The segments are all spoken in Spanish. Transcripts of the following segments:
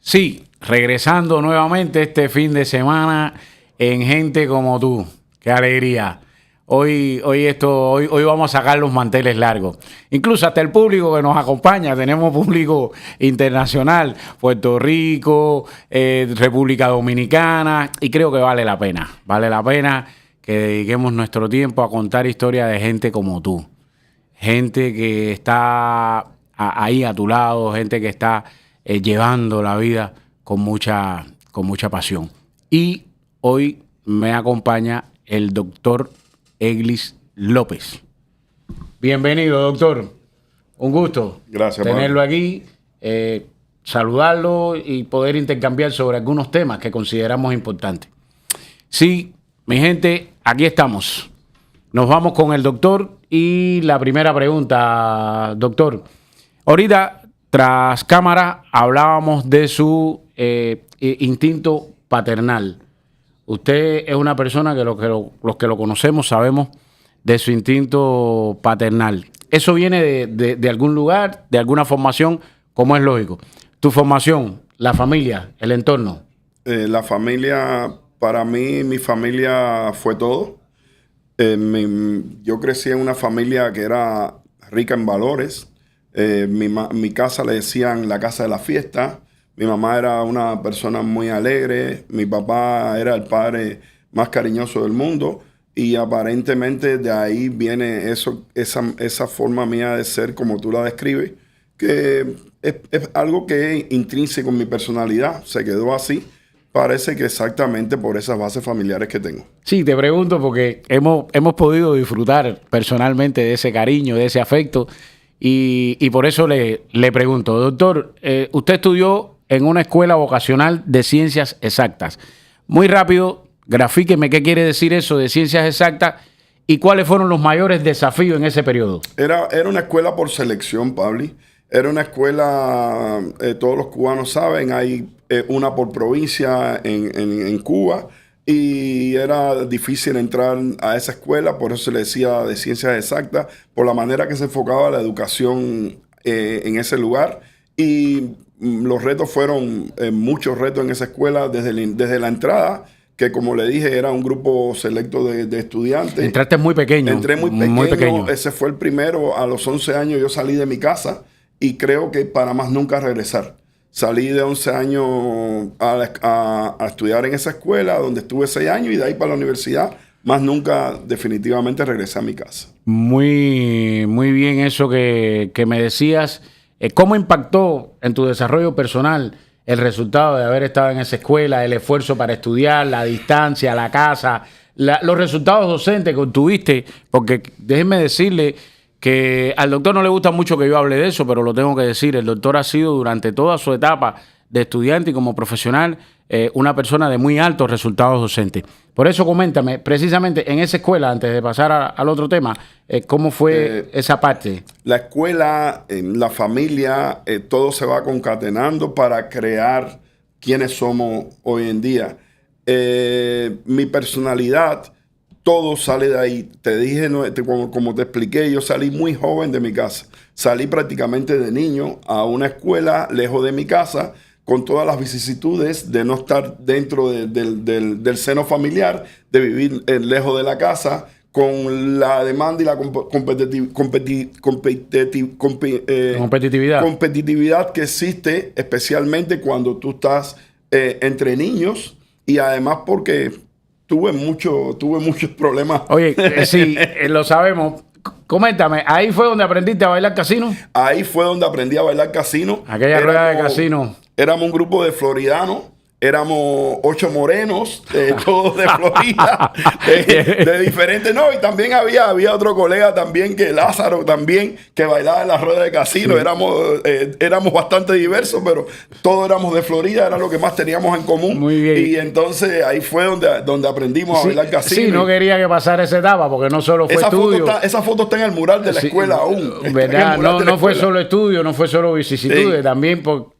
Sí, regresando nuevamente este fin de semana en Gente Como Tú. ¡Qué alegría! Hoy vamos a sacar los manteles largos. Incluso hasta el público que nos acompaña. Tenemos público internacional, Puerto Rico, República Dominicana, y creo que vale la pena. Vale la pena que dediquemos nuestro tiempo a contar historias de gente como tú. Gente que está ahí a tu lado, gente que está llevando la vida con mucha pasión. Y hoy me acompaña el doctor Eglis López. Bienvenido, doctor. Un gusto. Gracias, tenerlo aquí, saludarlo y poder intercambiar sobre algunos temas que consideramos importantes. Sí, mi gente, aquí estamos. Nos vamos con el doctor y la primera pregunta, doctor. Ahorita, tras cámara, hablábamos de su instinto paternal. Usted es una persona que los que lo conocemos sabemos de su instinto paternal. ¿Eso viene de algún lugar, de alguna formación, como es lógico? Tu formación, la familia, el entorno. La familia, para mí, mi familia fue todo. Yo crecí en una familia que era rica en valores. Mi casa le decían la casa de la fiesta. Mi mamá era una persona muy alegre. Mi papá era el padre más cariñoso del mundo. Y aparentemente de ahí viene esa forma mía de ser como tú la describes, que es algo que es intrínseco en mi personalidad. Se quedó así. Parece que exactamente por esas bases familiares que tengo. Sí, te pregunto porque hemos podido disfrutar personalmente de ese cariño, de ese afecto. Y por eso le pregunto, doctor, usted estudió en una escuela vocacional de ciencias exactas. Muy rápido, grafíqueme qué quiere decir eso de ciencias exactas y cuáles fueron los mayores desafíos en ese periodo. Era una escuela por selección, Pabli. Era una escuela, todos los cubanos saben, hay una por provincia en Cuba, y era difícil entrar a esa escuela, por eso se le decía de ciencias exactas, por la manera que se enfocaba la educación en ese lugar. Y los retos fueron muchos retos en esa escuela desde la entrada, que como le dije era un grupo selecto de estudiantes. Entraste muy pequeño. Entré muy pequeño. Ese fue el primero. A los 11 años yo salí de mi casa y creo que para más nunca regresar. Salí de 11 años a estudiar en esa escuela donde estuve 6 años y de ahí para la universidad. Más nunca definitivamente regresé a mi casa. Muy bien eso que me decías. ¿Cómo impactó en tu desarrollo personal el resultado de haber estado en esa escuela, el esfuerzo para estudiar, la distancia, la casa, los resultados docentes que obtuviste? Porque déjenme decirle que al doctor no le gusta mucho que yo hable de eso, pero lo tengo que decir. El doctor ha sido durante toda su etapa de estudiante y como profesional una persona de muy altos resultados docentes. Por eso coméntame, precisamente en esa escuela, antes de pasar al otro tema, ¿cómo fue esa parte? La escuela, la familia, todo se va concatenando para crear quienes somos hoy en día. Mi personalidad, todo sale de ahí. Te dije, como te expliqué, yo salí muy joven de mi casa. Salí prácticamente de niño a una escuela lejos de mi casa, con todas las vicisitudes de no estar dentro del seno familiar, de vivir lejos de la casa, con la demanda y la competitividad que existe, especialmente cuando tú estás entre niños, y además porque tuve muchos problemas. Oye, sí, lo sabemos. Coméntame, ¿ahí fue donde aprendiste a bailar casino? Ahí fue donde aprendí a bailar casino. Aquella rueda de casino. Éramos un grupo de floridanos, éramos 8 morenos, todos de Florida, de diferentes. No, y también había otro colega también, que Lázaro también, que bailaba en la rueda de casino. Sí. Éramos bastante diversos, pero todos éramos de Florida, era lo que más teníamos en común. Muy bien. Y entonces ahí fue donde aprendimos a bailar casino. Sí, no quería que pasara esa etapa, porque no solo fue estudio. Esa foto está en el mural de la escuela aún. ¿Verdad? No fue solo estudio, no fue solo vicisitudes, sí.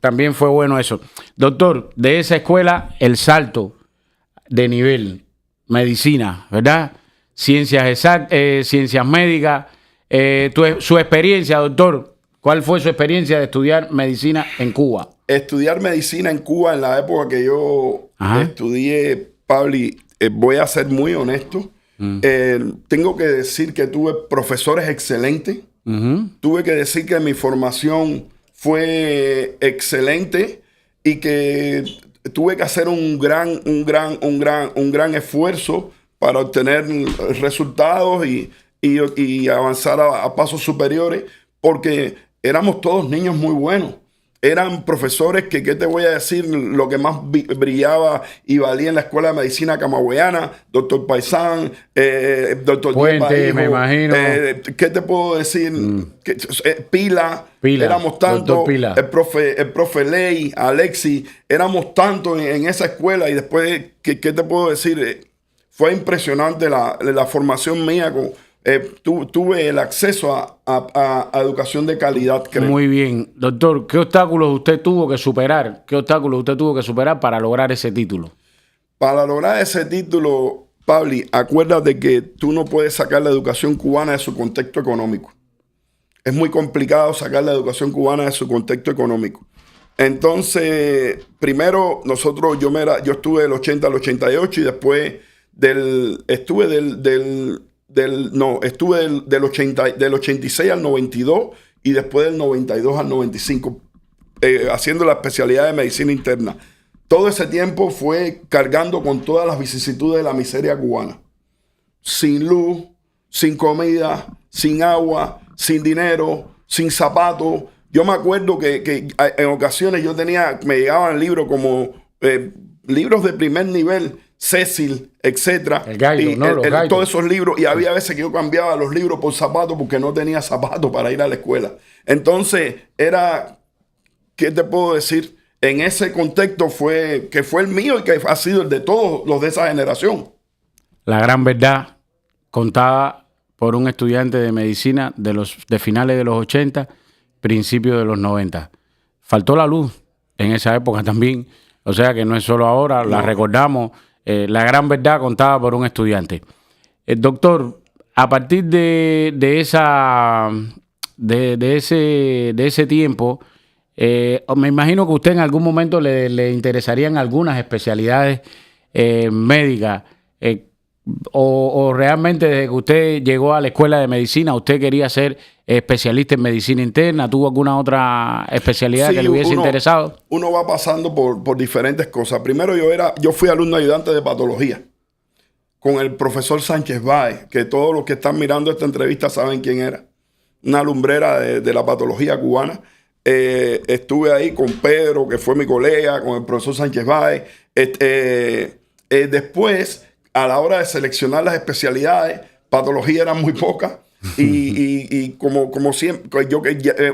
También fue bueno eso. Doctor, de esa escuela, el salto de nivel, medicina, ¿verdad? Ciencias médicas, su experiencia, doctor, ¿Cuál fue su experiencia de estudiar medicina en Cuba? Estudiar medicina en Cuba en la época que yo Ajá. estudié, Pabli, voy a ser muy honesto. Tengo que decir que tuve profesores excelentes. Tuve que decir que mi formación fue excelente y que tuve que hacer un gran esfuerzo para obtener resultados y avanzar a pasos superiores, porque éramos todos niños muy buenos. Eran profesores que, ¿qué te voy a decir? Lo que más brillaba y valía en la Escuela de Medicina Camagüeyana, doctor Paisán, doctor Puente, me imagino. ¿Qué te puedo decir? Pila, éramos tantos, Pila. el profe Ley, Alexi, éramos tantos en esa escuela, y después, ¿qué te puedo decir? Fue impresionante la formación mía tuve el acceso a educación de calidad, creo. Muy bien. Doctor, ¿qué obstáculos usted tuvo que superar? ¿Qué obstáculos usted tuvo que superar para lograr ese título? Para lograr ese título, Pabli, acuérdate que tú no puedes sacar la educación cubana de su contexto económico. Es muy complicado sacar la educación cubana de su contexto económico. Entonces, primero, yo estuve del 80 al 88 y después estuve del 86 al 92 y después del 92 al 95 haciendo la especialidad de medicina interna. Todo ese tiempo fue cargando con todas las vicisitudes de la miseria cubana. Sin luz, sin comida, sin agua, sin dinero, sin zapatos. Yo me acuerdo que en ocasiones me llegaban libros como libros de primer nivel, Cecil, etcétera. El Gallo, ¿no? Todos esos libros. Y había veces que yo cambiaba los libros por zapatos porque no tenía zapatos para ir a la escuela. Entonces, ¿qué te puedo decir? En ese contexto fue el mío y que ha sido el de todos los de esa generación. La gran verdad contada por un estudiante de medicina de finales de los 80, principios de los 90. Faltó la luz en esa época también. O sea que no es solo ahora, la recordamos. La gran verdad contada por un estudiante. Doctor, a partir de ese tiempo, me imagino que a usted en algún momento le interesarían algunas especialidades médicas, o realmente desde que usted llegó a la escuela de medicina, usted quería ser especialista en medicina interna. ¿Tuvo alguna otra especialidad que le hubiese interesado? Uno va pasando por diferentes cosas. Primero yo fui alumno ayudante de patología con el profesor Sánchez Báez, que todos los que están mirando esta entrevista saben quién era. Una lumbrera de la patología cubana. Estuve ahí con Pedro, que fue mi colega, con el profesor Sánchez Báez. Después, a la hora de seleccionar las especialidades, patología eran muy pocas. Y como siempre,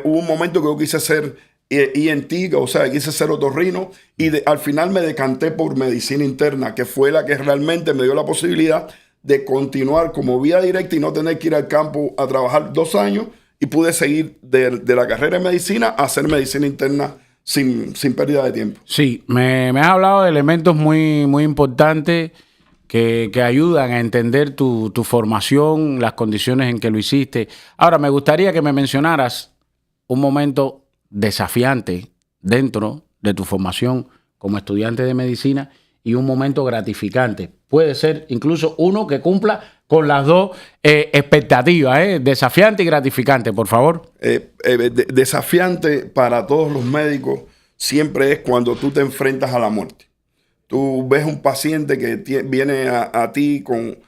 hubo un momento que yo quise ser ENT, o sea, quise ser otorrino, y al final me decanté por medicina interna, que fue la que realmente me dio la posibilidad de continuar como vía directa y no tener que ir al campo a trabajar 2 años, y pude seguir de la carrera de medicina a hacer medicina interna sin pérdida de tiempo. Sí, me has hablado de elementos muy, muy importantes que ayudan a entender tu formación, las condiciones en que lo hiciste. Ahora, me gustaría que me mencionaras un momento desafiante dentro de tu formación como estudiante de medicina y un momento gratificante. Puede ser incluso uno que cumpla con las dos expectativas, desafiante y gratificante, por favor. Desafiante para todos los médicos siempre es cuando tú te enfrentas a la muerte. Tú ves un paciente que viene a ti con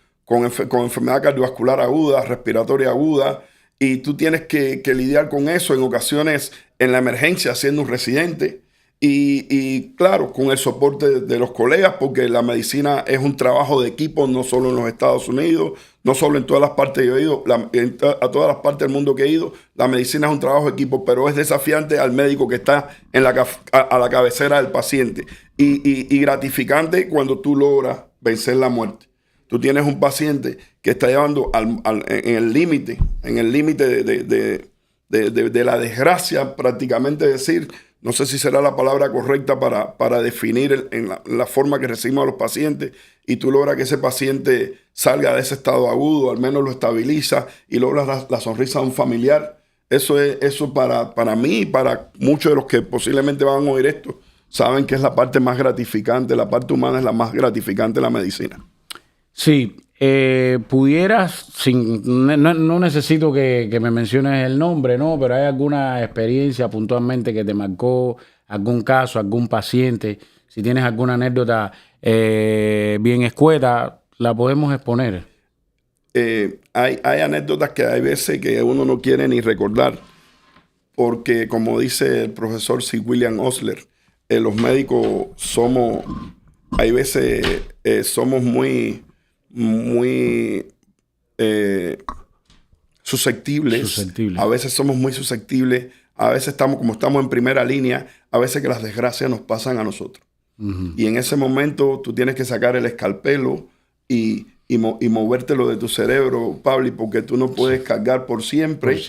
enfermedad cardiovascular aguda, respiratoria aguda, y tú tienes que lidiar con eso en ocasiones en la emergencia siendo un residente. Y claro, con el soporte de los colegas, porque la medicina es un trabajo de equipo, no solo en los Estados Unidos, no solo en todas las partes que yo he ido, a todas las partes del mundo que he ido, la medicina es un trabajo de equipo, pero es desafiante al médico que está a la cabecera del paciente. Y gratificante cuando tú logras vencer la muerte. Tú tienes un paciente que está llevando en el límite de la desgracia, prácticamente decir. No sé si será la palabra correcta para definir la forma que recibimos a los pacientes, y tú logras que ese paciente salga de ese estado agudo, al menos lo estabiliza y logras la sonrisa de un familiar. Eso para mí y para muchos de los que posiblemente van a oír esto, saben que es la parte más gratificante, la parte humana es la más gratificante de la medicina. Sí, pudieras, no necesito que me menciones el nombre, ¿no? Pero hay alguna experiencia puntualmente que te marcó, algún caso, algún paciente. Si tienes alguna anécdota bien escueta, la podemos exponer. Hay anécdotas que hay veces que uno no quiere ni recordar, porque como dice el profesor Sir William Osler, los médicos hay veces somos muy susceptibles. A veces somos muy susceptibles. A veces como estamos en primera línea, a veces que las desgracias nos pasan a nosotros. Y en ese momento tú tienes que sacar el escalpelo y movértelo de tu cerebro, Pablo, porque tú no puedes cargar por siempre.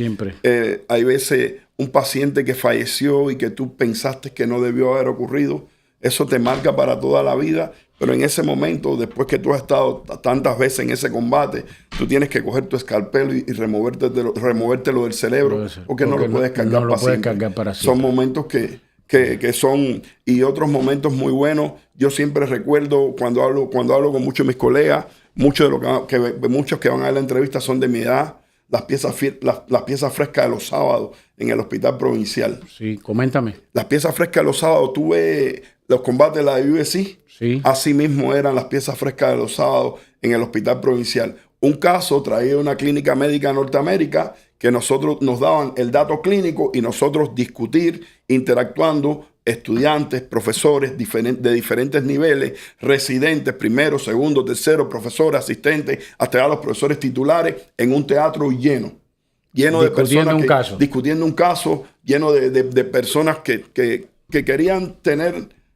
Hay veces un paciente que falleció y que tú pensaste que no debió haber ocurrido. Eso te marca para toda la vida. Pero en ese momento, después que tú has estado tantas veces en ese combate, tú tienes que coger tu escalpelo y removértelo del cerebro, porque no lo puedes cargar para siempre. Son momentos que son, y otros momentos muy buenos. Yo siempre recuerdo cuando hablo con muchos de mis colegas, muchos que van a la entrevista son de mi edad, las piezas frescas de los sábados en el hospital provincial. Sí, coméntame. Las piezas frescas de los sábados, tuve los combates de la UFC. Sí. Así mismo eran las piezas frescas de los sábados en el hospital provincial. Un caso traído de una clínica médica de Norteamérica que nosotros nos daban el dato clínico y nosotros discutir, interactuando, estudiantes, profesores de diferentes niveles, residentes, primero, segundo, tercero, profesores, asistentes, hasta ya los profesores titulares, en un teatro lleno de personas discutiendo un caso, lleno de personas que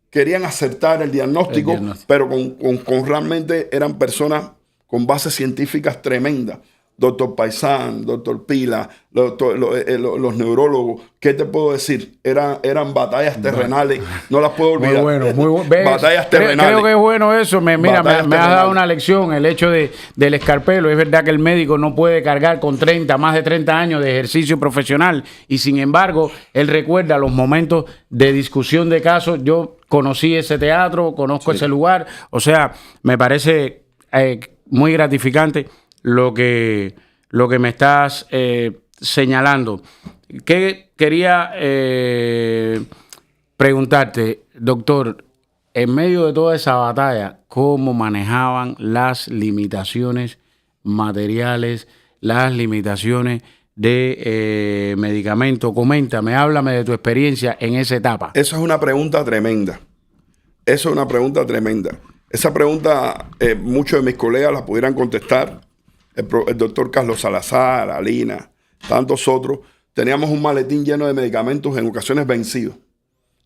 querían acertar el diagnóstico, pero con realmente eran personas con bases científicas tremendas. Doctor Paisán, doctor Pila, los neurólogos, ¿qué te puedo decir? Eran batallas terrenales, no las puedo olvidar. Muy bueno. Batallas terrenales. Creo que es bueno eso. Me has dado una lección, el hecho del escarpelo. Es verdad que el médico no puede cargar con más de 30 años de ejercicio profesional, y sin embargo, él recuerda los momentos de discusión de casos. Yo conocí ese teatro, conozco ese lugar, o sea, me parece muy gratificante lo que me estás señalando. ¿Qué quería preguntarte, doctor? En medio de toda esa batalla, ¿cómo manejaban las limitaciones materiales, las limitaciones de medicamentos? Coméntame, háblame de tu experiencia en esa etapa. Eso es una pregunta tremenda. Esa pregunta muchos de mis colegas la pudieran contestar. El doctor Carlos Salazar, Alina, tantos otros. Teníamos un maletín lleno de medicamentos en ocasiones vencidos.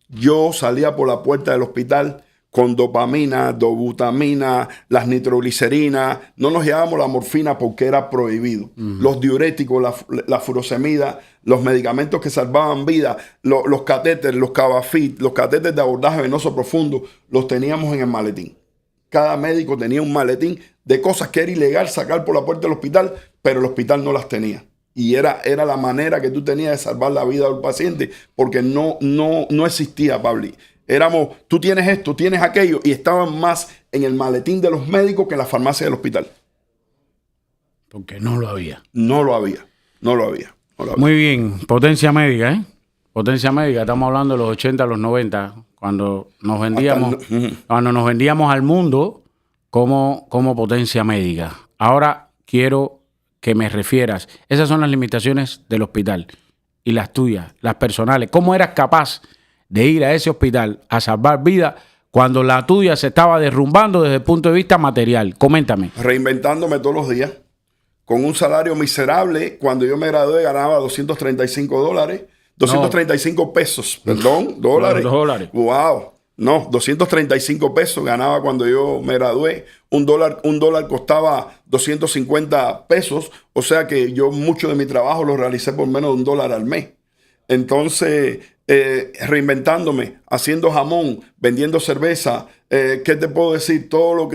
Yo salía por la puerta del hospital con dopamina, dobutamina, las nitroglicerinas. No nos llevábamos la morfina porque era prohibido. Los diuréticos, la furosemida, los medicamentos que salvaban vidas, los catéteres, los Cavafit, los catéteres de abordaje venoso profundo, los teníamos en el maletín. Cada médico tenía un maletín de cosas que era ilegal sacar por la puerta del hospital, pero el hospital no las tenía. Y era la manera que tú tenías de salvar la vida del paciente, porque no existía, Pablo. Tú tienes esto, tienes aquello, y estaban más en el maletín de los médicos que en la farmacia del hospital. Porque no lo había. No lo había. Muy bien, potencia médica, ¿eh? Potencia médica, estamos hablando de los 80, los 90, cuando nos vendíamos al mundo como potencia médica. Ahora quiero que me refieras, esas son las limitaciones del hospital y las tuyas, las personales. ¿Cómo eras capaz de ir a ese hospital a salvar vidas cuando la tuya se estaba derrumbando desde el punto de vista material? Coméntame. Reinventándome todos los días, con un salario miserable. Cuando yo me gradué ganaba $235. 235 pesos, perdón, dólares. Wow. No, 235 pesos ganaba cuando yo me gradué. Un dólar costaba 250 pesos. O sea que yo mucho de mi trabajo lo realicé por menos de $1 al mes. Entonces, reinventándome, haciendo jamón, vendiendo cerveza. ¿Qué te puedo decir? Todo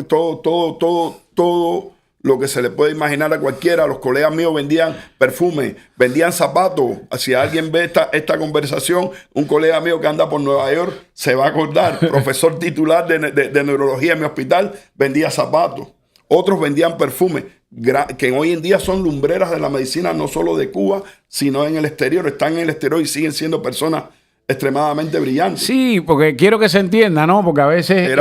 lo que se le puede imaginar a cualquiera. Los colegas míos vendían perfume, vendían zapatos. Si alguien ve esta conversación, un colega mío que anda por Nueva York se va a acordar. Profesor titular de neurología en mi hospital, vendía zapatos. Otros vendían perfume, que hoy en día son lumbreras de la medicina, no solo de Cuba, sino en el exterior. Están en el exterior y siguen siendo personas extremadamente brillantes. Sí, porque quiero que se entienda, ¿no? Porque a veces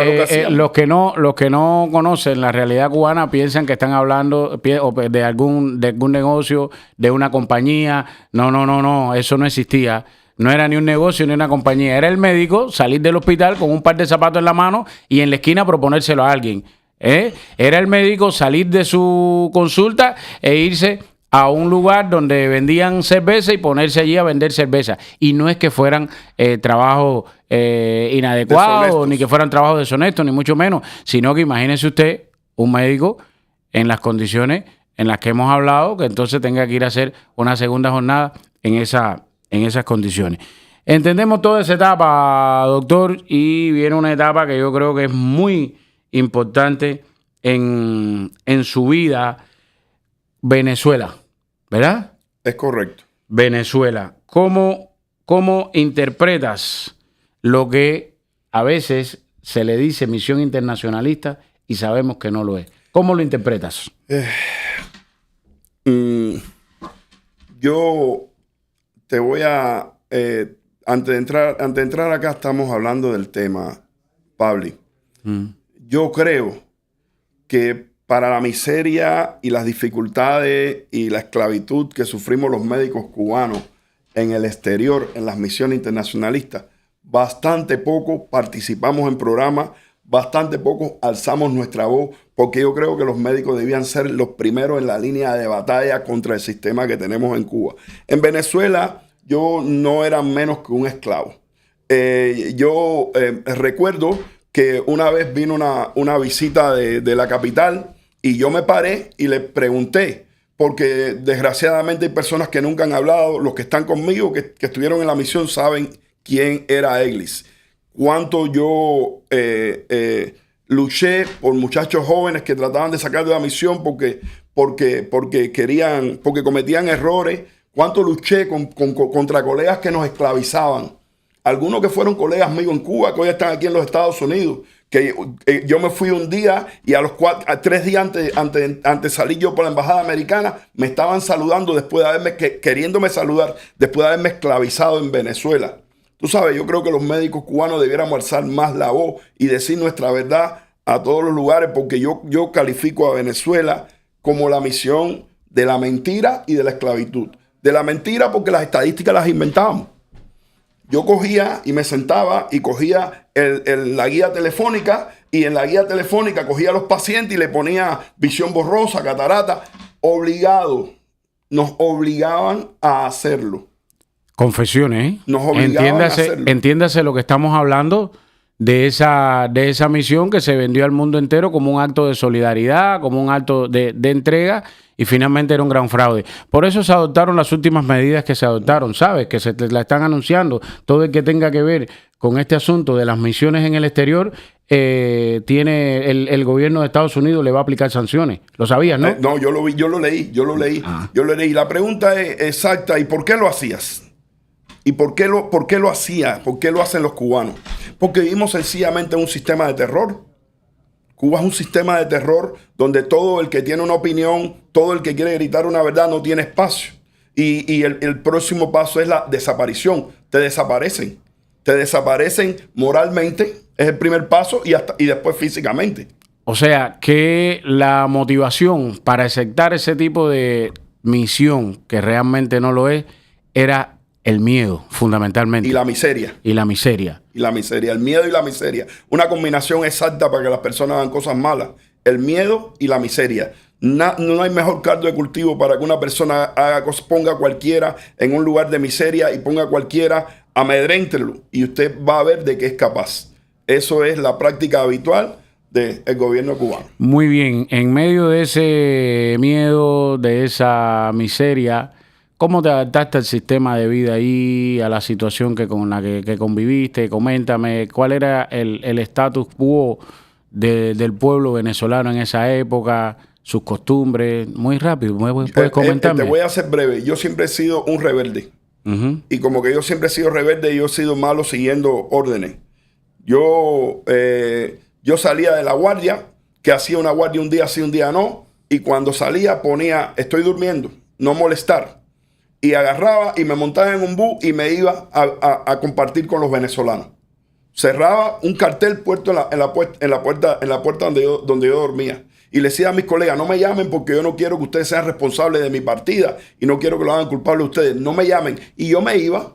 los que no conocen la realidad cubana piensan que están hablando de algún negocio, de una compañía. No, eso no existía. No era ni un negocio ni una compañía. Era el médico salir del hospital con un par de zapatos en la mano y en la esquina proponérselo a alguien. Era el médico salir de su consulta e irse a un lugar donde vendían cerveza y ponerse allí a vender cerveza. Y no es que fueran trabajos inadecuados, deshonestos, ni que fueran trabajos deshonestos, ni mucho menos, sino que imagínese usted un médico en las condiciones en las que hemos hablado, que entonces tenga que ir a hacer una segunda jornada en esas condiciones. Entendemos toda esa etapa, doctor, y viene una etapa que yo creo que es muy importante en su vida. Venezuela, ¿verdad? Es correcto. Venezuela. ¿Cómo interpretas lo que a veces se le dice misión internacionalista y sabemos que no lo es? ¿Cómo lo interpretas? Yo te voy a... antes de entrar acá estamos hablando del tema, Pabli. Yo creo que para la miseria y las dificultades y la esclavitud que sufrimos los médicos cubanos en el exterior, en las misiones internacionalistas, bastante poco participamos en programas, bastante poco alzamos nuestra voz, porque yo creo que los médicos debían ser los primeros en la línea de batalla contra el sistema que tenemos en Cuba. En Venezuela yo no era menos que un esclavo. Yo recuerdo que una vez vino una visita de la capital y yo me paré y le pregunté, porque desgraciadamente hay personas que nunca han hablado, los que están conmigo, que estuvieron en la misión, saben quién era Eglis. Cuánto yo luché por muchachos jóvenes que trataban de sacar de la misión porque cometían errores. Cuánto luché contra colegas que nos esclavizaban. Algunos que fueron colegas míos en Cuba, que hoy están aquí en los Estados Unidos, que yo me fui un día y a 3 días antes salir yo por la embajada americana, me estaban saludando después de queriéndome saludar, después de haberme esclavizado en Venezuela. Tú sabes, yo creo que los médicos cubanos debiéramos alzar más la voz y decir nuestra verdad a todos los lugares, porque yo califico a Venezuela como la misión de la mentira y de la esclavitud. De la mentira porque las estadísticas las inventábamos. Yo cogía y me sentaba y cogía la guía telefónica y en la guía telefónica cogía a los pacientes y le ponía visión borrosa, catarata. Obligado. Nos obligaban a hacerlo. Confesiones, ¿eh? Nos obligaban a hacerlo. Entiéndase lo que estamos hablando de esa misión que se vendió al mundo entero como un acto de solidaridad, como un acto de entrega, y finalmente era un gran fraude. Por eso se adoptaron las últimas medidas que se adoptaron, ¿sabes? Que se la están anunciando. Todo el que tenga que ver con este asunto de las misiones en el exterior, tiene el gobierno de Estados Unidos le va a aplicar sanciones. ¿Lo sabías, no? No, yo lo vi, yo lo leí. La pregunta es exacta, ¿y por qué lo hacías? ¿Y por qué lo hacía? ¿Por qué lo hacen los cubanos? Porque vivimos sencillamente en un sistema de terror. Cuba es un sistema de terror donde todo el que tiene una opinión, todo el que quiere gritar una verdad no tiene espacio. Y el próximo paso es la desaparición. Te desaparecen. Te desaparecen moralmente, es el primer paso, y después físicamente. O sea, que la motivación para aceptar ese tipo de misión, que realmente no lo es, era el miedo, fundamentalmente. Y la miseria. Y la miseria. Y la miseria. El miedo y la miseria. Una combinación exacta para que las personas hagan cosas malas. El miedo y la miseria. No hay mejor caldo de cultivo para que una persona ponga a cualquiera en un lugar de miseria y ponga a cualquiera, amedréntelo. Y usted va a ver de qué es capaz. Eso es la práctica habitual del gobierno cubano. Muy bien. En medio de ese miedo, de esa miseria, ¿cómo te adaptaste al sistema de vida ahí, a la situación con la que conviviste? Coméntame, ¿cuál era el status quo del pueblo venezolano en esa época? sus costumbres? Muy rápido, ¿puedes comentarme? Te voy a ser breve. Yo siempre he sido un rebelde. Y como que yo siempre he sido rebelde, yo he sido malo siguiendo órdenes. Yo salía de la guardia, que hacía una guardia un día sí, un día no, y cuando salía ponía, estoy durmiendo, no molestar. Y agarraba y me montaba en un bus y me iba a compartir con los venezolanos. Cerraba un cartel puesto en la puerta donde yo dormía. Y le decía a mis colegas, no me llamen porque yo no quiero que ustedes sean responsables de mi partida y no quiero que lo hagan culpable a ustedes. No me llamen. Y yo me iba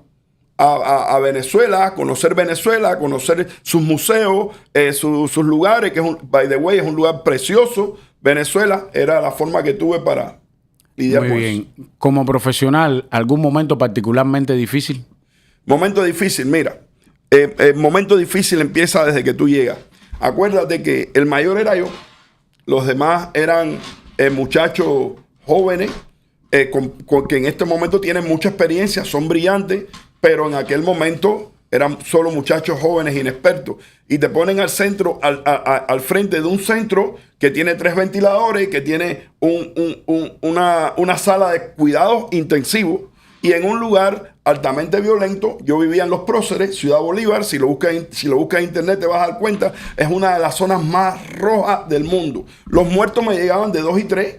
a Venezuela, a conocer sus museos, sus lugares, que by the way, es un lugar precioso. Venezuela era la forma que tuve para lidiar con eso. Como profesional, ¿algún momento particularmente difícil? Momento difícil, mira. El momento difícil empieza desde que tú llegas. Acuérdate que el mayor era yo. Los demás eran muchachos jóvenes que en este momento tienen mucha experiencia, son brillantes, pero en aquel momento eran solo muchachos jóvenes inexpertos. Y te ponen al centro, al frente de un centro que tiene 3 ventiladores, que tiene una sala de cuidados intensivos y en un lugar altamente violento. Yo vivía en Los Próceres, Ciudad Bolívar. Si lo buscas en internet te vas a dar cuenta. Es una de las zonas más rojas del mundo. Los muertos me llegaban de 2 y 3.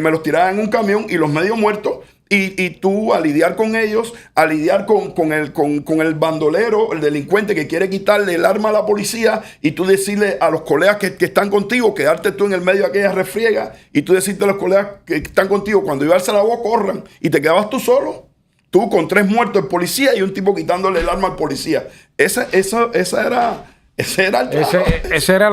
Me los tiraban en un camión y los medio muertos. Y tú a lidiar con ellos, a lidiar con el bandolero, el delincuente que quiere quitarle el arma a la policía, y tú decirle a los colegas que están contigo, quedarte tú en el medio de aquella refriega, y tú decirte a los colegas que están contigo, cuando iba a alzar la voz, corran, y te quedabas tú solo. Tú con 3 muertos de policía y un tipo quitándole el arma al policía. Esa era el trabajo. Esa era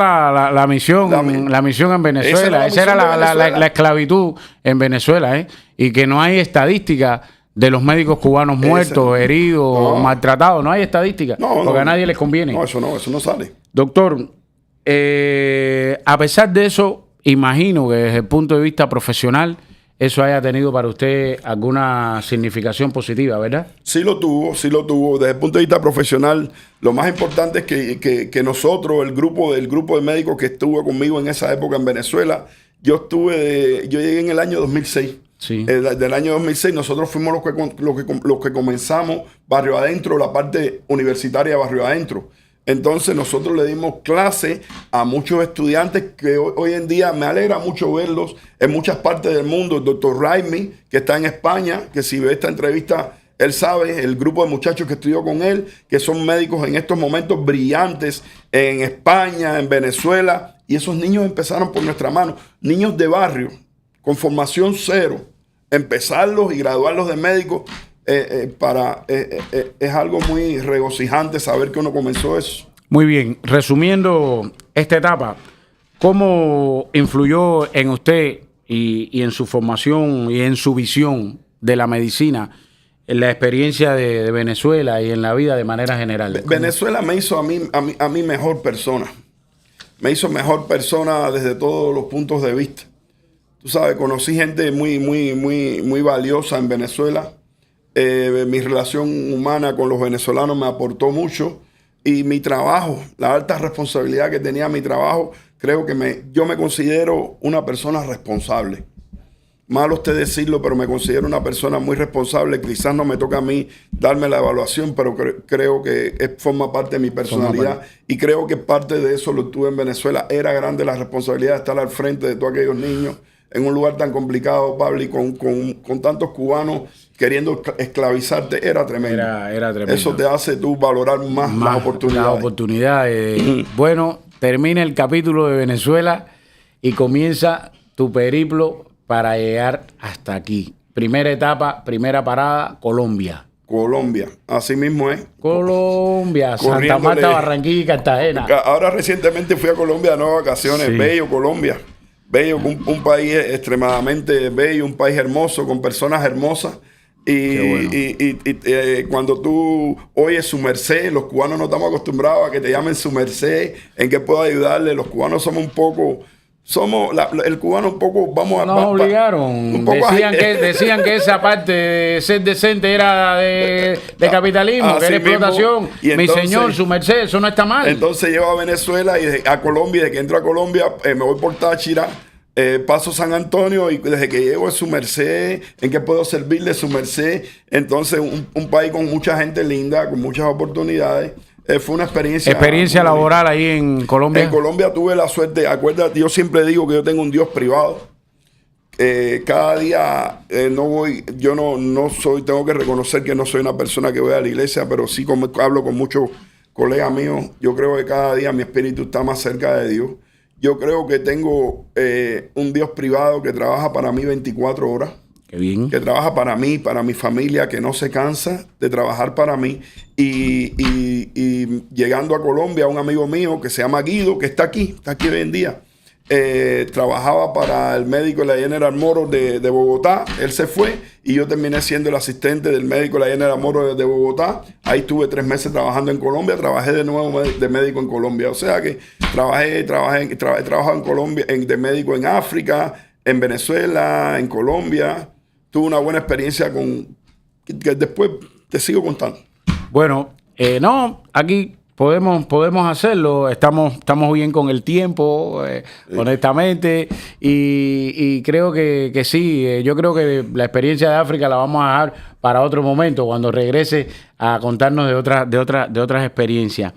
la misión, la misión en Venezuela. Esa era la esclavitud en Venezuela, ¿eh? Y que no hay estadística de los médicos cubanos muertos, heridos, maltratados. No hay estadística, porque a nadie les conviene. No, eso no sale. Doctor, a pesar de eso, imagino que desde el punto de vista profesional, eso haya tenido para usted alguna significación positiva, ¿verdad? Sí lo tuvo. Desde el punto de vista profesional, lo más importante es que nosotros, el grupo de médicos que estuvo conmigo en esa época en Venezuela, yo llegué en el año 2006. Sí. Del año 2006 nosotros fuimos los que comenzamos Barrio Adentro, la parte universitaria de Barrio Adentro. Entonces nosotros le dimos clase a muchos estudiantes que hoy en día me alegra mucho verlos en muchas partes del mundo. El doctor Raimi, que está en España, que si ve esta entrevista, él sabe, el grupo de muchachos que estudió con él, que son médicos en estos momentos brillantes en España, en Venezuela. Y esos niños empezaron por nuestra mano. Niños de barrio, con formación cero. Empezarlos y graduarlos de médicos. Es algo muy regocijante saber que uno comenzó eso. Muy bien, resumiendo esta etapa, ¿cómo influyó en usted y en su formación y en su visión de la medicina en la experiencia de Venezuela y en la vida de manera general? Venezuela me hizo a mí mejor persona. Me hizo mejor persona desde todos los puntos de vista. Tú sabes, conocí gente muy valiosa en Venezuela. Mi relación humana con los venezolanos me aportó mucho, y mi trabajo, la alta responsabilidad que tenía mi trabajo, creo que yo me considero una persona responsable. Malo usted decirlo, pero me considero una persona muy responsable. Quizás no me toca a mí darme la evaluación, pero creo que forma parte de mi personalidad, y creo que parte de eso lo tuve en Venezuela. Era grande la responsabilidad de estar al frente de todos aquellos niños en un lugar tan complicado, Pablo, y con tantos cubanos queriendo esclavizarte. Era tremendo. Era tremendo. Eso te hace tú valorar más las oportunidades. Las oportunidades. Bueno, termina el capítulo de Venezuela y comienza tu periplo para llegar hasta aquí. Primera etapa, primera parada, Colombia. Así mismo es. Colombia, Santa Marta, Barranquilla y Cartagena. Ahora recientemente fui a Colombia de nuevas vacaciones. Sí. Bello Colombia. Bello, un país extremadamente bello, un país hermoso, con personas hermosas. Y cuando tú oyes su merced, los cubanos no estamos acostumbrados a que te llamen su merced, en qué puedo ayudarle. Los cubanos somos un poco... el cubano un poco... Nos obligaron. Decían que esa parte de ser decente era de capitalismo, que era explotación. Y entonces, mi señor, su merced, eso no está mal. Entonces llego a Venezuela y a Colombia, y de que entro a Colombia me voy por Táchira, paso San Antonio y desde que llego a su merced, ¿en qué puedo servirle su merced? Entonces, un país con mucha gente linda, con muchas oportunidades. Fue una experiencia. ¿Experiencia laboral ahí en Colombia? En Colombia tuve la suerte, acuérdate, yo siempre digo que yo tengo un Dios privado. Cada día yo no soy, tengo que reconocer que no soy una persona que voy a la iglesia, pero sí hablo con muchos colegas míos. Yo creo que cada día mi espíritu está más cerca de Dios. Yo creo que tengo un Dios privado que trabaja para mí 24 horas. Qué bien. Que trabaja para mí, para mi familia, que no se cansa de trabajar para mí. Y llegando a Colombia, un amigo mío que se llama Guido, que está aquí hoy en día, trabajaba para el médico de la General Motors de Bogotá. Él se fue y yo terminé siendo el asistente del médico de la General Motors de Bogotá. Ahí estuve 3 meses trabajando en Colombia. Trabajé de nuevo de médico en Colombia. O sea que he trabajado en Colombia, de médico en África, en Venezuela, en Colombia. Tuve una buena experiencia que después te sigo contando. Bueno, aquí podemos hacerlo. Estamos bien con el tiempo, honestamente. Y creo que sí. Yo creo que la experiencia de África la vamos a dejar para otro momento, cuando regrese a contarnos de otras experiencias.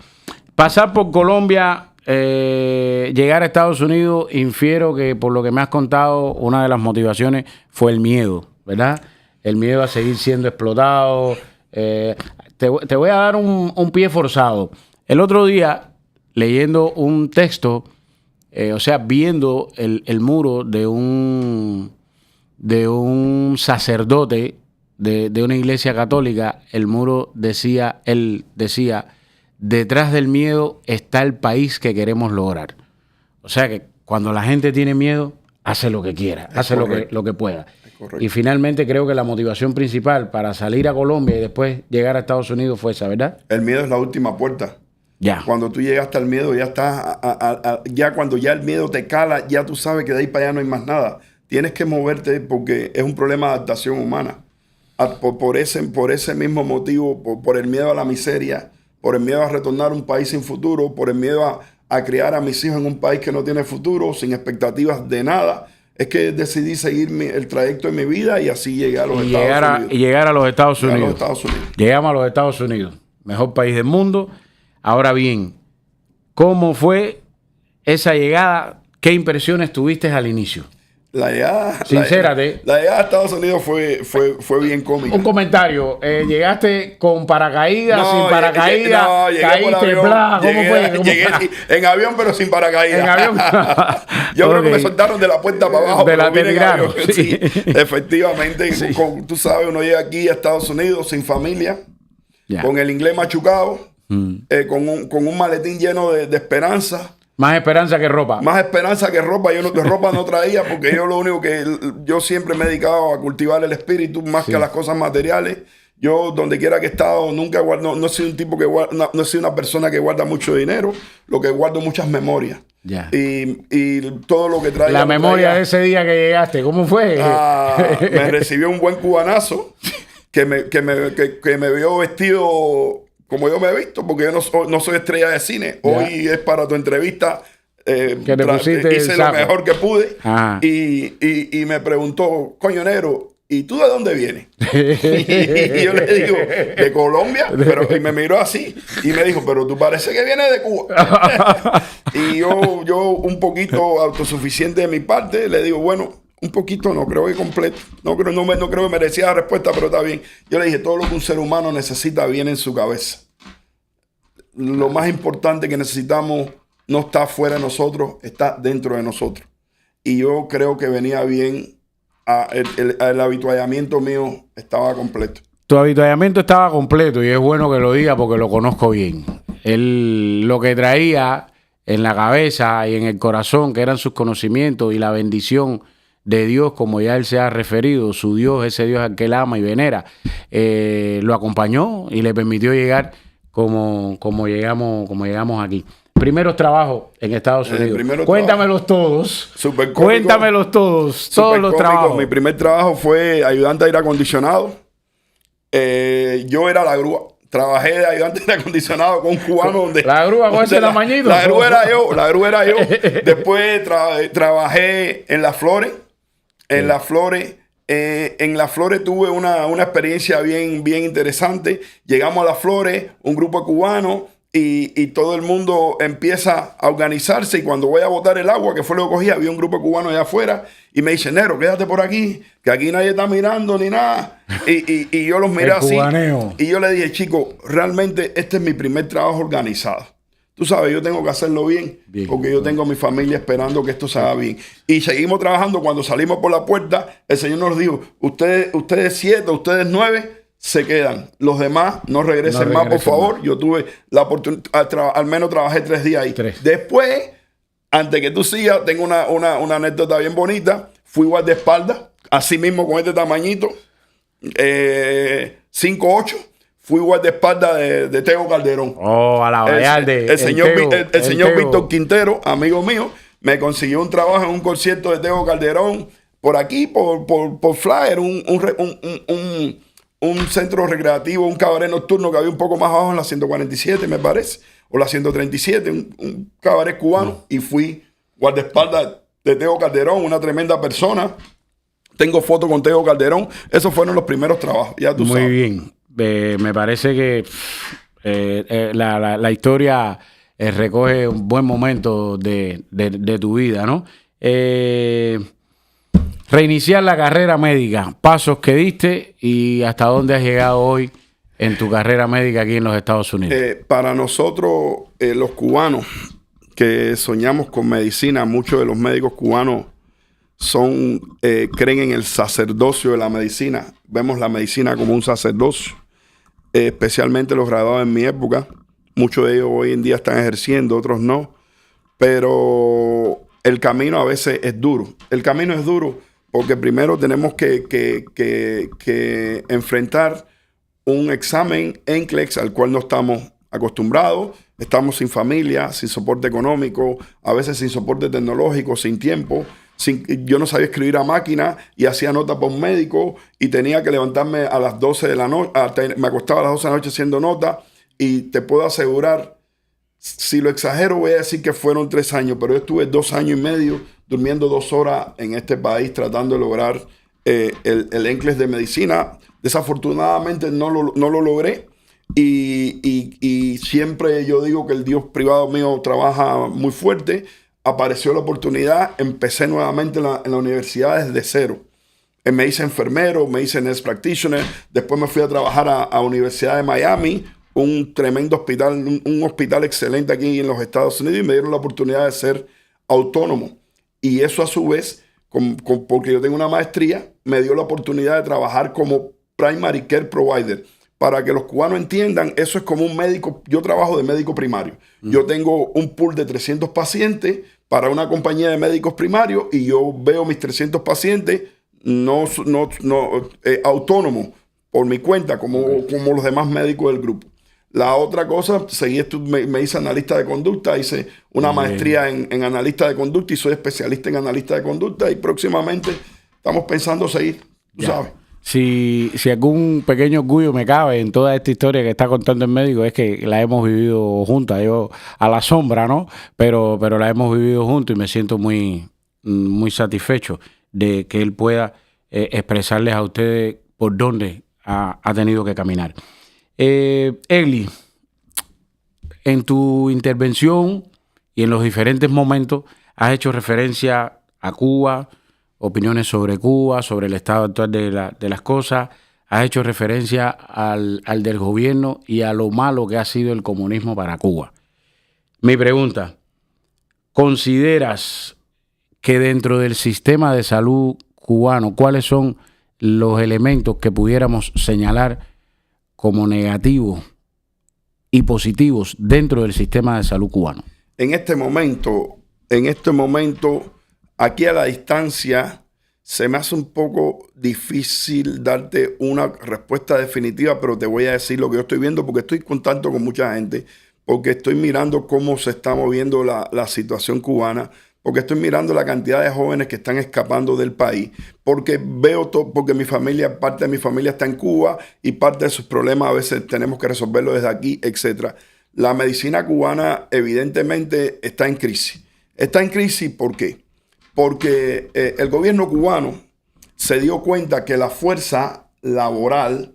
Pasar por Colombia, llegar a Estados Unidos, infiero que por lo que me has contado, una de las motivaciones fue el miedo, ¿verdad? El miedo a seguir siendo explotado. Te voy a dar un pie forzado. El otro día, leyendo un texto, viendo el muro de un sacerdote de una iglesia católica, el muro él decía, detrás del miedo está el país que queremos lograr. O sea que cuando la gente tiene miedo, hace lo que quiera, hace lo que pueda. Y finalmente creo que la motivación principal para salir a Colombia y después llegar a Estados Unidos fue esa, ¿verdad? El miedo es la última puerta. Ya. Cuando tú llegaste al miedo, ya estás, ya cuando ya el miedo te cala, ya tú sabes que de ahí para allá no hay más nada. Tienes que moverte porque es un problema de adaptación humana. Por ese mismo motivo, por el miedo a la miseria, por el miedo a retornar a un país sin futuro, por el miedo a criar a mis hijos en un país que no tiene futuro, sin expectativas de nada, es que decidí seguir el trayecto de mi vida y así llegué a los Estados Unidos. Y llegar a los Estados Unidos. A los Estados Unidos. Llegamos a los Estados Unidos, mejor país del mundo. Ahora bien, ¿cómo fue esa llegada? ¿Qué impresiones tuviste al inicio? La llegada... Sincérate. La llegada a Estados Unidos fue bien cómica. Un comentario. ¿Llegaste con paracaídas, sin paracaídas? Llegué ¿Caíste, bla? ¿Cómo fue? Llegué en avión, pero sin paracaídas. En avión. Yo creo que me soltaron de la puerta para abajo. De la tiraron. Sí, efectivamente. Sí. Tú sabes, uno llega aquí a Estados Unidos sin familia, con el inglés machucado, con un maletín lleno de esperanza. Más esperanza que ropa. Más esperanza que ropa. Yo ropa no traía porque yo siempre me he dedicado a cultivar el espíritu más que a las cosas materiales. Yo, donde quiera que he estado, nunca guardo, no soy un tipo que guarda, no soy una persona que guarda mucho dinero, lo que guardo muchas memorias. Ya. Y todo lo que traía. La memoria de ese día que llegaste, ¿cómo fue? Me recibió un buen cubanazo que me vio vestido como yo me he visto, porque yo no soy estrella de cine. Ya. Hoy es para tu entrevista. Hice lo mejor que pude. Y me preguntó, coño, negro, ¿y tú de dónde vienes? Y yo le digo, de Colombia. Y me miró así y me dijo, pero tú parece que vienes de Cuba. Y yo un poquito autosuficiente de mi parte, le digo, bueno, un poquito no, creo que completo. No creo que merecía la respuesta, pero está bien. Yo le dije, todo lo que un ser humano necesita viene en su cabeza. Lo más importante que necesitamos no está fuera de nosotros, está dentro de nosotros. Y yo creo que venía bien. El habituallamiento mío estaba completo. Tu habituallamiento estaba completo y es bueno que lo diga porque lo conozco bien. Lo que traía en la cabeza y en el corazón, que eran sus conocimientos y la bendición de Dios, como ya él se ha referido, su Dios, ese Dios al que él ama y venera, lo acompañó y le permitió llegar como llegamos aquí. Primeros trabajos en Estados Unidos. Cuéntamelos todos. Super cómico. Cuéntamelos todos. Todos los trabajos. Mi primer trabajo fue ayudante de aire acondicionado. Yo era la grúa. trabajé de ayudante de acondicionado con un cubano. La grúa con ese tamañito. La grúa era yo. Después trabajé en Las Flores. En Las Flores. En Las Flores tuve una experiencia bien interesante. Llegamos a Las Flores, un grupo de cubanos, y todo el mundo empieza a organizarse. Y cuando voy a botar el agua, que fue lo que cogí, había un grupo de cubanos allá afuera. Y me dice, Nero, quédate por aquí, que aquí nadie está mirando ni nada. Y yo los miré así. Cubaneo. Y yo le dije, chicos, realmente este es mi primer trabajo organizado. Tú sabes, yo tengo que hacerlo bien porque yo tengo a mi familia esperando que esto se haga bien. Y seguimos trabajando. Cuando salimos por la puerta, el Señor nos dijo, ustedes 7, ustedes 9, se quedan. Los demás no regresen más, por favor. Yo tuve la oportunidad, al menos trabajé 3 días ahí. Después, antes que tú sigas, tengo una anécdota bien bonita. Fui guardaespaldas, así mismo con este tamañito, 5'8". Fui guardaespaldas de Tego Calderón. Oh, a la Vallarde. El señor Víctor Quintero, amigo mío, me consiguió un trabajo en un concierto de Tego Calderón por aquí, por Flyer, un centro recreativo, un cabaret nocturno que había un poco más abajo en la 147, me parece, o la 137, un cabaret cubano, y fui guardaespaldas de Tego Calderón, una tremenda persona. Tengo fotos con Tego Calderón. Esos fueron los primeros trabajos, ya tú sabes. Muy bien. Me parece que la historia recoge un buen momento de tu vida, ¿no? Reiniciar la carrera médica, pasos que diste y hasta dónde has llegado hoy en tu carrera médica aquí en los Estados Unidos. Para nosotros, los cubanos que soñamos con medicina, muchos de los médicos cubanos creen en el sacerdocio de la medicina. Vemos la medicina como un sacerdocio, especialmente los graduados en mi época. Muchos de ellos hoy en día están ejerciendo, otros no. Pero el camino a veces es duro. El camino es duro porque primero tenemos que enfrentar un examen NCLEX al cual no estamos acostumbrados. Estamos sin familia, sin soporte económico, a veces sin soporte tecnológico, sin tiempo. Yo no sabía escribir a máquina y hacía nota para un médico y tenía que levantarme a las 12 de la noche. Me acostaba a las 12 de la noche haciendo nota y te puedo asegurar, si lo exagero voy a decir que fueron 3 años, pero yo estuve 2 años y medio durmiendo 2 horas en este país tratando de lograr el NCLEX de medicina. Desafortunadamente no lo logré y siempre yo digo que el Dios privado mío trabaja muy fuerte. Apareció la oportunidad, empecé nuevamente en la universidad desde cero. Me hice enfermero, me hice nurse practitioner, después me fui a trabajar a Universidad de Miami, un tremendo hospital, un hospital excelente aquí en los Estados Unidos, y me dieron la oportunidad de ser autónomo. Y eso a su vez, porque yo tengo una maestría, me dio la oportunidad de trabajar como primary care provider. Para que los cubanos entiendan, eso es como un médico. Yo trabajo de médico primario. Yo tengo un pool de 300 pacientes para una compañía de médicos primarios y yo veo mis 300 pacientes autónomos por mi cuenta, como los demás médicos del grupo. La otra cosa, me hice analista de conducta, hice una maestría en analista de conducta y soy especialista en analista de conducta y próximamente estamos pensando seguir, tú sabes. Si algún pequeño orgullo me cabe en toda esta historia que está contando el médico es que la hemos vivido juntas, yo a la sombra, ¿no? Pero la hemos vivido juntos y me siento muy, muy satisfecho de que él pueda expresarles a ustedes por dónde ha tenido que caminar. Egli, en tu intervención y en los diferentes momentos has hecho referencia a Cuba, opiniones sobre Cuba, sobre el estado actual de las cosas. Has hecho referencia al del gobierno y a lo malo que ha sido el comunismo para Cuba. Mi pregunta, ¿consideras que dentro del sistema de salud cubano, cuáles son los elementos que pudiéramos señalar como negativos y positivos dentro del sistema de salud cubano? En este momento, aquí a la distancia, se me hace un poco difícil darte una respuesta definitiva, pero te voy a decir lo que yo estoy viendo porque estoy en contacto con mucha gente, porque estoy mirando cómo se está moviendo la situación cubana. porque estoy mirando la cantidad de jóvenes que están escapando del país, porque veo porque parte de mi familia está en Cuba y parte de sus problemas a veces tenemos que resolverlo desde aquí, etc. La medicina cubana evidentemente está en crisis. Está en crisis, ¿por qué? Porque el gobierno cubano se dio cuenta que la fuerza laboral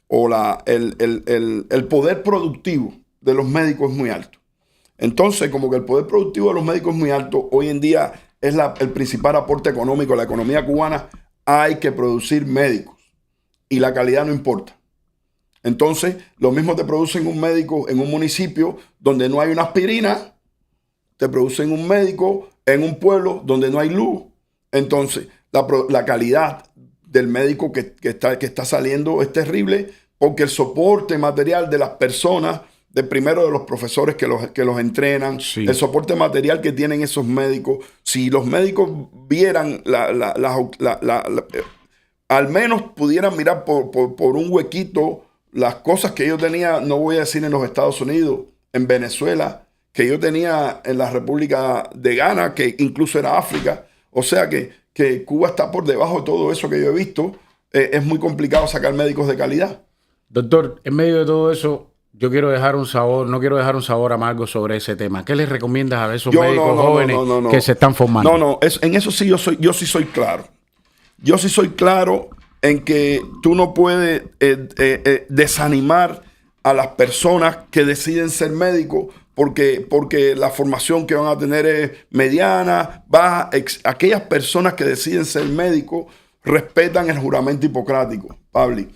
o el poder productivo de los médicos es muy alto. Entonces, como que el poder productivo de los médicos es muy alto, hoy en día es el principal aporte económico de la economía cubana. Hay que producir médicos y la calidad no importa. Entonces, lo mismo te producen un médico en un municipio donde no hay una aspirina, te producen un médico en un pueblo donde no hay luz. Entonces, la calidad del médico que está saliendo es terrible porque el soporte material de las personas, primero de los profesores que los entrenan, sí, el soporte material que tienen esos médicos, si los médicos vieran al menos pudieran mirar por un huequito las cosas que yo tenía, no voy a decir en los Estados Unidos, en Venezuela, que yo tenía en la República de Ghana, que incluso era África. O sea que Cuba está por debajo de todo eso que yo he visto. Es muy complicado sacar médicos de calidad. Doctor, en medio de todo eso, yo quiero dejar un sabor, no quiero dejar un sabor amargo sobre ese tema. ¿Qué les recomiendas a esos médicos jóvenes que se están formando? En eso sí yo sí soy claro. Yo sí soy claro en que tú no puedes desanimar a las personas que deciden ser médicos porque la formación que van a tener es mediana, baja. Aquellas personas que deciden ser médicos respetan el juramento hipocrático, Pabli.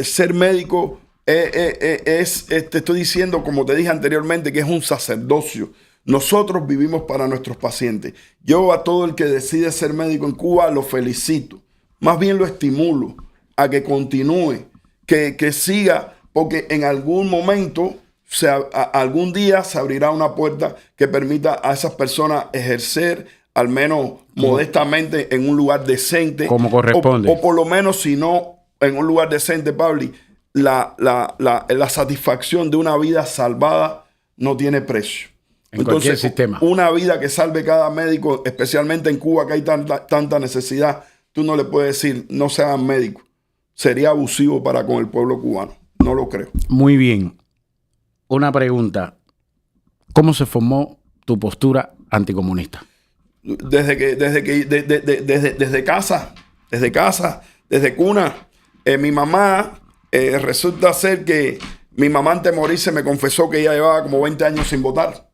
Ser médico te estoy diciendo, como te dije anteriormente, que es un sacerdocio. Nosotros vivimos para nuestros pacientes. Yo a todo el que decide ser médico en Cuba lo felicito. Más bien lo estimulo a que continúe, que siga, porque en algún momento, algún día se abrirá una puerta que permita a esas personas ejercer, al menos modestamente, en un lugar decente. Como corresponde. O por lo menos, si no en un lugar decente, Pabli, la satisfacción de una vida salvada no tiene precio. Entonces, sistema. Una vida que salve cada médico, especialmente en Cuba, que hay tanta necesidad, tú no le puedes decir, no sean médicos. Sería abusivo para con el pueblo cubano. No lo creo. Muy bien. Una pregunta. ¿Cómo se formó tu postura anticomunista? Desde casa, desde cuna. Mi mamá, resulta ser que mi mamá antes de morirse me confesó que ella llevaba como 20 años sin votar.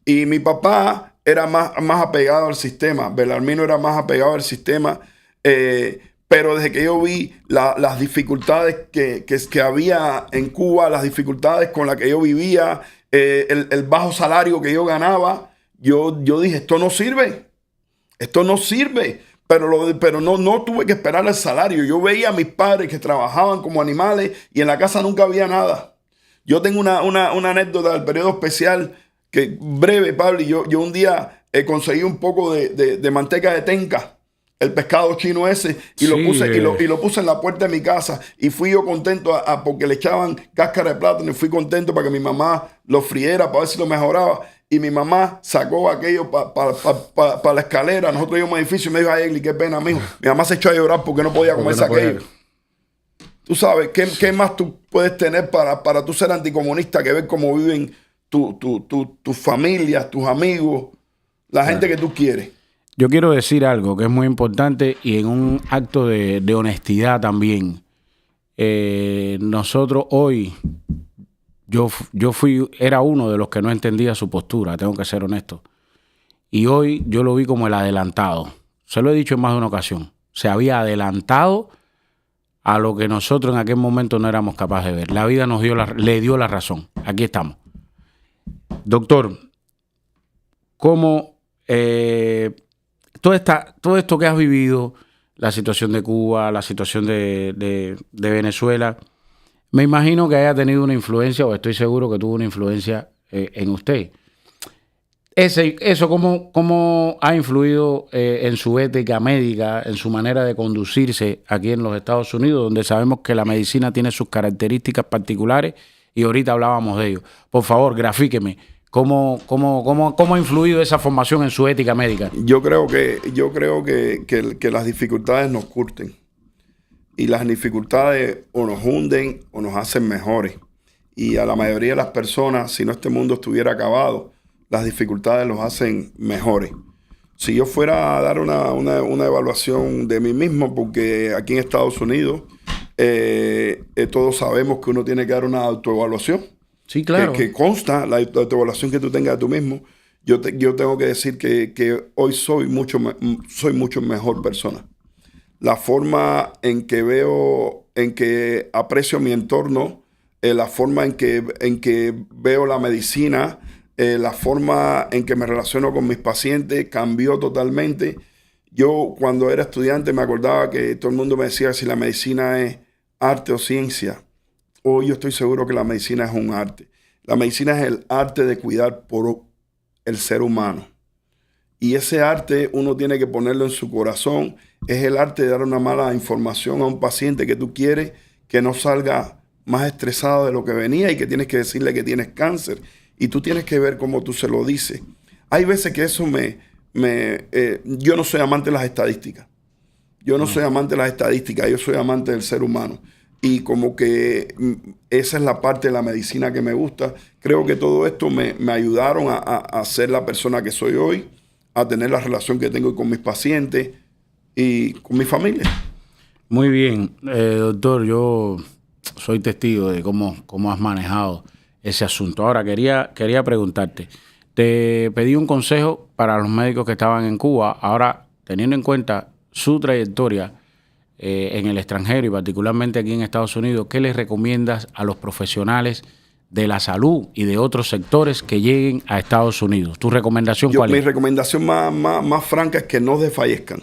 Y mi papá era más apegado al sistema. Belarmino era más apegado al sistema. Pero desde que yo vi las dificultades que había en Cuba, las dificultades con las que yo vivía, el bajo salario que yo ganaba, yo dije, esto no sirve. Esto no sirve. Pero no tuve que esperar el salario. Yo veía a mis padres que trabajaban como animales y en la casa nunca había nada. Yo tengo una anécdota del periodo especial que breve, Pablo. Yo un día conseguí un poco de manteca de tenca, el pescado chino ese, y lo puse en la puerta de mi casa. Y fui yo contento porque le echaban cáscara de plátano y fui contento para que mi mamá lo friera para ver si lo mejoraba. Y mi mamá sacó aquello para la escalera. Nosotros íbamos a un edificio y me dijo, ay, Egli, qué pena, mijo. Mi mamá se echó a llorar porque no podía comerse aquello. Tú sabes, ¿qué más tú puedes tener para tú ser anticomunista que ver cómo viven tus familias, tus amigos, la gente que tú quieres? Yo quiero decir algo que es muy importante y en un acto de honestidad también. Nosotros hoy... era uno de los que no entendía su postura, tengo que ser honesto. Y hoy yo lo vi como el adelantado. Se lo he dicho en más de una ocasión. Se había adelantado a lo que nosotros en aquel momento no éramos capaces de ver. La vida le dio la razón. Aquí estamos. Doctor, ¿cómo todo esto que has vivido, la situación de Cuba, la situación de Venezuela, me imagino que haya tenido una influencia, o estoy seguro que tuvo una influencia en usted? Eso ¿cómo ha influido en su ética médica, en su manera de conducirse aquí en los Estados Unidos, donde sabemos que la medicina tiene sus características particulares y ahorita hablábamos de ello? Por favor, grafíqueme. ¿Cómo ha influido esa formación en su ética médica? Yo creo que las dificultades nos curten. Y las dificultades o nos hunden o nos hacen mejores. Y a la mayoría de las personas, si no este mundo estuviera acabado, las dificultades los hacen mejores. Si yo fuera a dar una evaluación de mí mismo, porque aquí en Estados Unidos todos sabemos que uno tiene que dar una autoevaluación. Sí, claro. Que consta la autoevaluación que tú tengas de tú mismo. Yo tengo que decir que hoy soy mucho mejor persona. La forma en que veo, en que aprecio mi entorno, la forma en que veo la medicina, la forma en que me relaciono con mis pacientes cambió totalmente. Yo cuando era estudiante me acordaba que todo el mundo me decía si la medicina es arte o ciencia. Hoy yo estoy seguro que la medicina es un arte. La medicina es el arte de cuidar por el ser humano. Y ese arte uno tiene que ponerlo en su corazón. Es el arte de dar una mala información a un paciente que tú quieres que no salga más estresado de lo que venía y que tienes que decirle que tienes cáncer. Y tú tienes que ver cómo tú se lo dices. Hay veces que eso yo no soy amante de las estadísticas. Yo no soy amante de las estadísticas. Yo soy amante del ser humano. Y como que esa es la parte de la medicina que me gusta. Creo que todo esto me ayudaron a ser la persona que soy hoy, a tener la relación que tengo con mis pacientes y con mi familia. Muy bien, doctor, yo soy testigo de cómo has manejado ese asunto. Ahora, quería preguntarte, te pedí un consejo para los médicos que estaban en Cuba. Ahora, teniendo en cuenta su trayectoria en el extranjero y particularmente aquí en Estados Unidos, ¿qué les recomiendas a los profesionales de la salud y de otros sectores que lleguen a Estados Unidos? ¿Tu recomendación cuál es? Mi recomendación más franca es que no desfallezcan.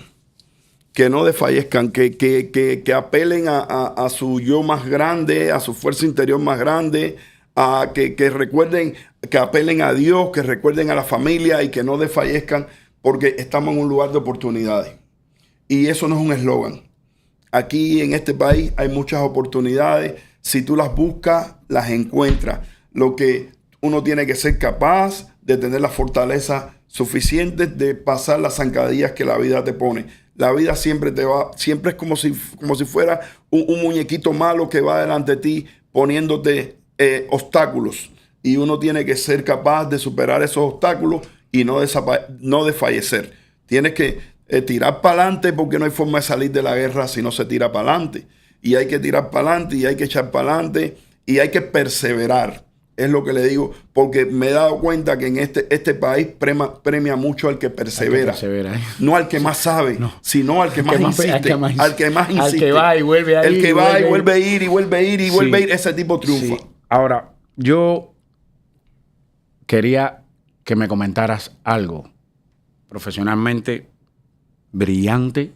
Que no desfallezcan, que apelen a su yo más grande, a su fuerza interior más grande, que recuerden, que apelen a Dios, que recuerden a la familia y que no desfallezcan, porque estamos en un lugar de oportunidades. Y eso no es un eslogan. Aquí en este país hay muchas oportunidades. Si tú las buscas, las encuentras. Lo que uno tiene que ser capaz de tener la fortaleza suficiente de pasar las zancadillas que la vida te pone. La vida siempre es como si fuera un muñequito malo que va delante de ti poniéndote obstáculos. Y uno tiene que ser capaz de superar esos obstáculos y no desfallecer. Tienes que tirar para adelante, porque no hay forma de salir de la guerra si no se tira para adelante. Y hay que tirar para adelante y hay que echar para adelante y hay que perseverar. Es lo que le digo, porque me he dado cuenta que en este país premia mucho al que persevera. No al que más sabe, sino al que más insiste. Al que más insiste. Al que va y vuelve a ir. El que va y vuelve a ir y vuelve a ir y vuelve a ir. Ese tipo triunfa. Sí. Ahora, yo quería que me comentaras algo profesionalmente brillante.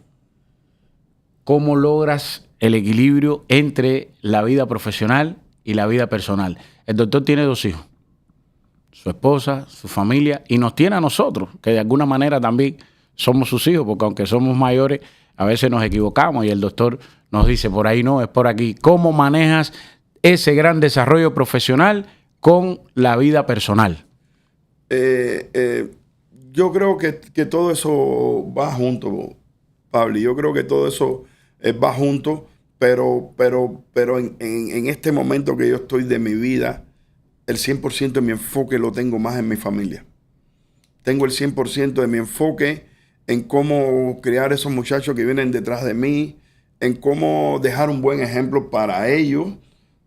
¿Cómo logras el equilibrio entre la vida profesional y la vida personal? El doctor tiene 2 hijos, su esposa, su familia, y nos tiene a nosotros, que de alguna manera también somos sus hijos, porque aunque somos mayores, a veces nos equivocamos y el doctor nos dice, por ahí no, es por aquí. ¿Cómo manejas ese gran desarrollo profesional con la vida personal? Yo creo que todo eso va junto, Pablo. Yo creo que todo eso va junto. Pero en este momento que yo estoy de mi vida, el 100% de mi enfoque lo tengo más en mi familia. Tengo el 100% de mi enfoque en cómo criar esos muchachos que vienen detrás de mí, en cómo dejar un buen ejemplo para ellos.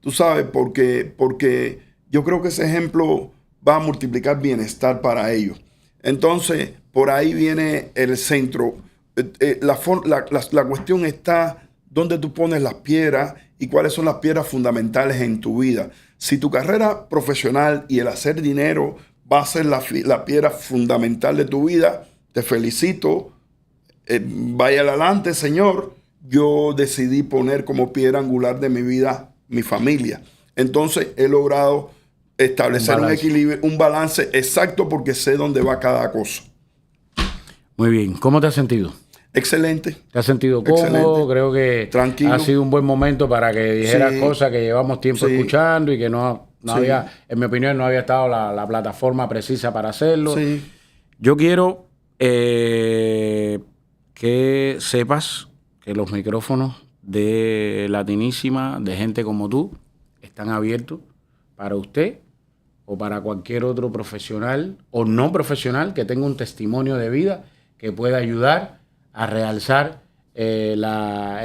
Tú sabes, porque yo creo que ese ejemplo va a multiplicar bienestar para ellos. Entonces, por ahí viene el centro. La cuestión está dónde tú pones las piedras y cuáles son las piedras fundamentales en tu vida. Si tu carrera profesional y el hacer dinero va a ser la piedra fundamental de tu vida, te felicito. Vaya adelante, Señor. Yo decidí poner como piedra angular de mi vida mi familia. Entonces he logrado establecer un equilibrio, un balance exacto, porque sé dónde va cada cosa. Muy bien. ¿Cómo te has sentido? Excelente. ¿Te has sentido cómodo? Excelente. Creo que tranquilo. Ha sido un buen momento para que dijeras cosas que llevamos tiempo escuchando y que no No Sí. había, en mi opinión, no había estado la plataforma precisa para hacerlo. Sí. Yo quiero que sepas que los micrófonos de Latinísima, de gente como tú, están abiertos para usted o para cualquier otro profesional o no profesional que tenga un testimonio de vida que pueda ayudar a realzar la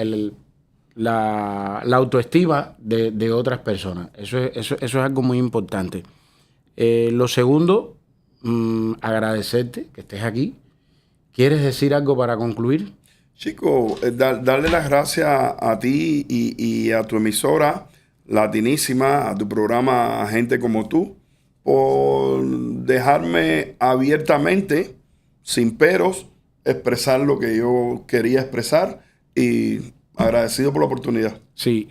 autoestima de otras personas. Eso es algo muy importante. Lo segundo, agradecerte que estés aquí. ¿Quieres decir algo para concluir? Chico, darle las gracias a ti y a tu emisora Latinísima, a tu programa Gente como tú, por dejarme abiertamente, sin peros, expresar lo que yo quería expresar y agradecido por la oportunidad. Sí,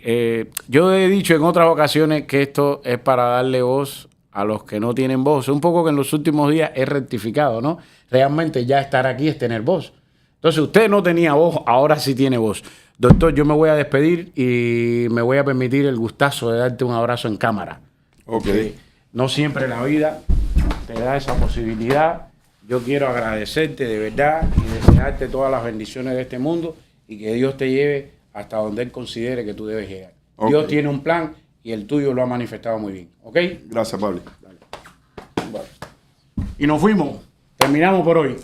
yo he dicho en otras ocasiones que esto es para darle voz a los que no tienen voz. Un poco que en los últimos días he rectificado, ¿no? Realmente ya estar aquí es tener voz. Entonces usted no tenía voz, ahora sí tiene voz. Doctor, yo me voy a despedir y me voy a permitir el gustazo de darte un abrazo en cámara. Ok. No siempre la vida te da esa posibilidad. Yo quiero agradecerte de verdad y desearte todas las bendiciones de este mundo y que Dios te lleve hasta donde Él considere que tú debes llegar. Ok. Dios tiene un plan y el tuyo lo ha manifestado muy bien. ¿Ok? Gracias, Pablo. Y nos fuimos. Terminamos por hoy.